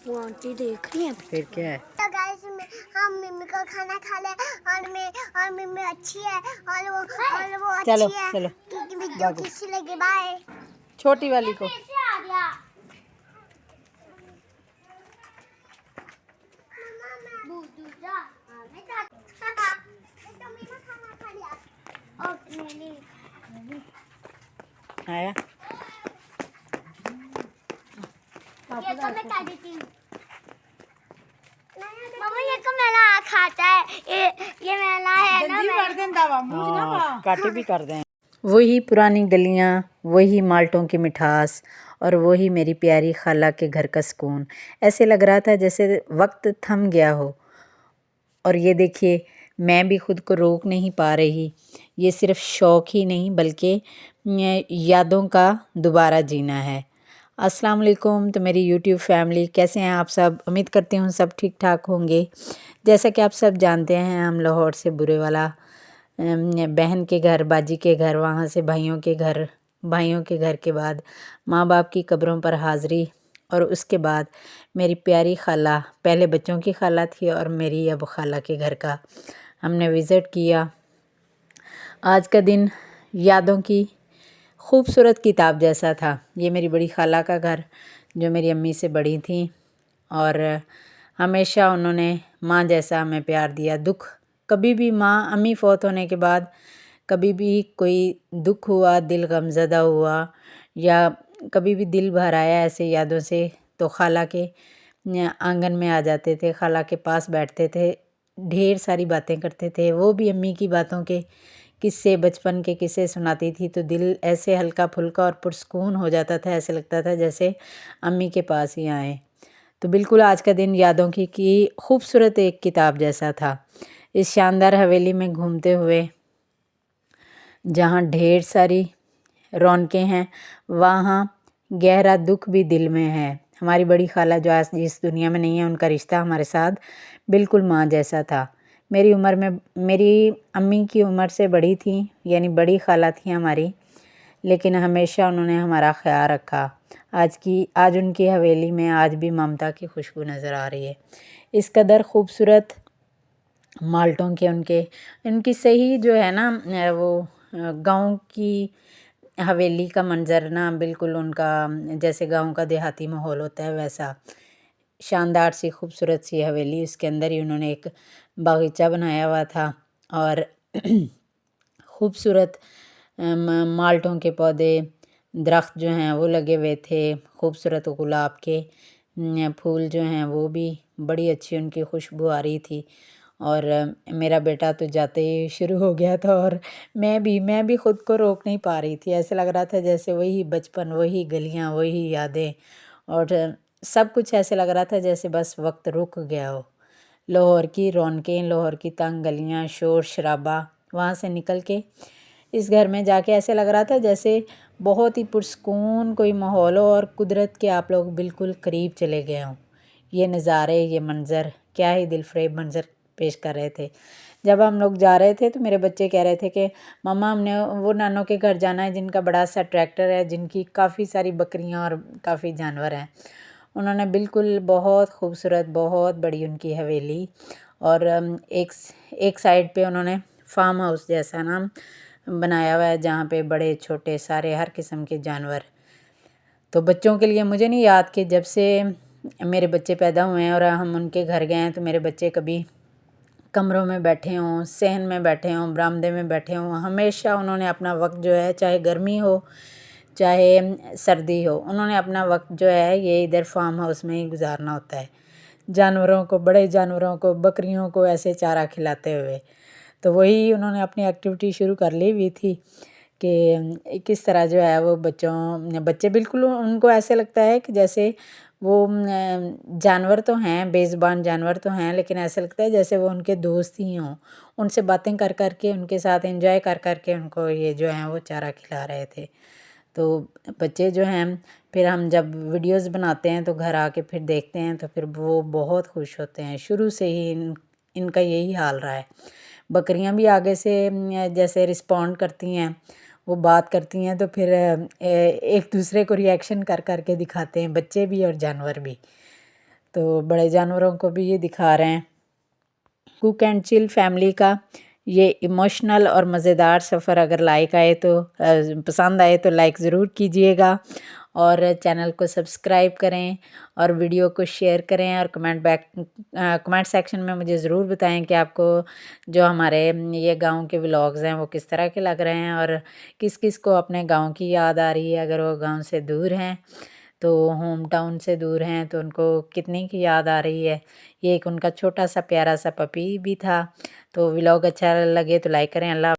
वो आंटी देख रही है। फिर क्या है? तो गाइस हम मम्मी को खाना खा ले और मम्मी अच्छी है और वो अच्छी चलो है। चलो क्योंकि वीडियो किसी लगे बाय। छोटी वाली को। आ गया आया ये तो मैं खा देती हूँ। मम्मा ये तो मेरा खाता है। ये मेरा है ना। काटे भी कर दें। वही पुरानी गलियाँ, वही माल्टों की मिठास और वही मेरी प्यारी खाला के घर का सुकून। ऐसे लग रहा था जैसे वक्त थम गया हो। और ये देखिए मैं भी ख़ुद को रोक नहीं पा रही। ये सिर्फ़ शौक़ ही नहीं बल्कि यादों का दोबारा जीना है। अस्सलाम वालेकुम। तो मेरी यूट्यूब फैमिली कैसे हैं आप सब? उम्मीद करती हूँ सब ठीक ठाक होंगे। जैसा कि आप सब जानते हैं हम लाहौर से बुरे वाला बहन के घर, बाजी के घर, वहाँ से भाइयों के घर के बाद माँ बाप की कब्रों पर हाज़री और उसके बाद मेरी प्यारी खाला, पहले बच्चों की खाला थी और मेरी अब खाला के घर का हमने विज़िट किया। आज का दिन यादों की खूबसूरत किताब जैसा था। ये मेरी बड़ी खाला का घर जो मेरी अम्मी से बड़ी थी और हमेशा उन्होंने माँ जैसा हमें प्यार दिया। दुख कभी भी माँ अम्मी फ़ौत होने के बाद कभी भी कोई दुख हुआ, दिल गमज़दा हुआ या कभी भी दिल भर आया ऐसे यादों से तो खाला के आंगन में आ जाते थे, खाला के पास बैठते थे, ढेर सारी बातें करते थे। वो भी अम्मी की बातों के किस्से, बचपन के किस्से सुनाती थी तो दिल ऐसे हल्का फुल्का और पुरसकून हो जाता था। ऐसे लगता था जैसे अम्मी के पास ही आए। तो बिल्कुल आज का दिन यादों की खूबसूरत एक किताब जैसा था। इस शानदार हवेली में घूमते हुए जहाँ ढेर सारी रौनकें हैं वहाँ गहरा दुख भी दिल में है। हमारी बड़ी खाला जो आज इस दुनिया में नहीं है, उनका रिश्ता हमारे साथ बिल्कुल माँ जैसा था। मेरी उम्र में मेरी अम्मी की उम्र से बड़ी थी, यानी बड़ी खाला थी हमारी, लेकिन हमेशा उन्होंने हमारा ख्याल रखा। आज उनकी हवेली में आज भी ममता की खुशबू नज़र आ रही है। इस कदर खूबसूरत माल्टों के उनकी सही जो है ना वो गांव की हवेली का मंज़र ना बिल्कुल उनका जैसे गांव का देहाती माहौल होता है वैसा शानदार सी खूबसूरत सी हवेली। उसके अंदर ही उन्होंने एक बागीचा बनाया हुआ था और खूबसूरत माल्टों के पौधे, दरख्त जो हैं वो लगे हुए थे। खूबसूरत गुलाब के फूल जो हैं वो भी बड़ी अच्छी उनकी खुशबू आ रही थी। और मेरा बेटा तो जाते ही शुरू हो गया था और मैं भी ख़ुद को रोक नहीं पा रही थी। ऐसे लग रहा था जैसे वही बचपन, वही गलियां, वही यादें और सब कुछ ऐसे लग रहा था जैसे बस वक्त रुक गया हो। लाहौर की रौनकें, लाहौर की तंग गलियां, शोर शराबा, वहाँ से निकल के इस घर में जाके ऐसे लग रहा था जैसे बहुत ही पुरसकून कोई माहौल हो और कुदरत के आप लोग बिल्कुल करीब चले गए हों। ये नज़ारे, ये मंज़र क्या ही दिलफरेब मंज़र पेश कर रहे थे। जब हम लोग जा रहे थे तो मेरे बच्चे कह रहे थे कि मम्मा हमने वो नानों के घर जाना है जिनका बड़ा सा ट्रैक्टर है, जिनकी काफ़ी सारी बकरियां और काफ़ी जानवर हैं। उन्होंने बिल्कुल बहुत खूबसूरत, बहुत बड़ी उनकी हवेली और एक साइड पे उन्होंने फार्म हाउस जैसा ना बनाया हुआ है जहाँ पे बड़े छोटे सारे हर किस्म के जानवर। तो बच्चों के लिए मुझे नहीं याद कि जब से मेरे बच्चे पैदा हुए हैं और हम उनके घर गए हैं तो मेरे बच्चे कभी कमरों में बैठे हों, सहन में बैठे हों, बरामदे में बैठे हों। हमेशा उन्होंने अपना वक्त जो है, चाहे गर्मी हो चाहे सर्दी हो, उन्होंने अपना वक्त जो है ये इधर फार्म हाउस में ही गुजारना होता है। जानवरों को, बड़े जानवरों को, बकरियों को ऐसे चारा खिलाते हुए। तो वही उन्होंने अपनी एक्टिविटी शुरू कर ली हुई थी कि किस तरह जो है वो बच्चे बिल्कुल उनको ऐसे लगता है कि जैसे वो जानवर तो हैं, बेज़ुबान जानवर तो हैं, लेकिन ऐसा लगता है जैसे वो उनके दोस्त ही हों। उनसे बातें कर कर के, उनके साथ एंजॉय कर कर के उनको ये जो हैं वो चारा खिला रहे थे। तो बच्चे जो हैं फिर हम जब वीडियोस बनाते हैं तो घर आके फिर देखते हैं तो फिर वो बहुत खुश होते हैं। शुरू से ही इनका यही हाल रहा है। बकरियां भी आगे से जैसे रिस्पॉन्ड करती हैं, वो बात करती हैं तो फिर एक दूसरे को रिएक्शन कर कर के दिखाते हैं, बच्चे भी और जानवर भी। تو بڑے جانوروں کو بھی یہ دکھا رہے ہیں۔ کوک اینڈ چل فیملی کا یہ ایموشنل اور مزیدار سفر اگر لائک آئے تو پسند آئے تو لائک ضرور کیجئے گا، اور چینل کو سبسکرائب کریں اور ویڈیو کو شیئر کریں، اور کمنٹ سیکشن میں مجھے ضرور بتائیں کہ آپ کو جو ہمارے یہ گاؤں کے ولاگز ہیں وہ کس طرح کے لگ رہے ہیں، اور کس کس کو اپنے گاؤں کی یاد آ رہی ہے۔ اگر وہ گاؤں سے دور ہیں تو ہوم ٹاؤن سے دور ہیں تو ان کو کتنی کی یاد آ رہی ہے۔ یہ ایک ان کا چھوٹا سا پیارا سا پپی بھی تھا۔ تو ولاگ اچھا لگے تو لائک کریں۔ اللہ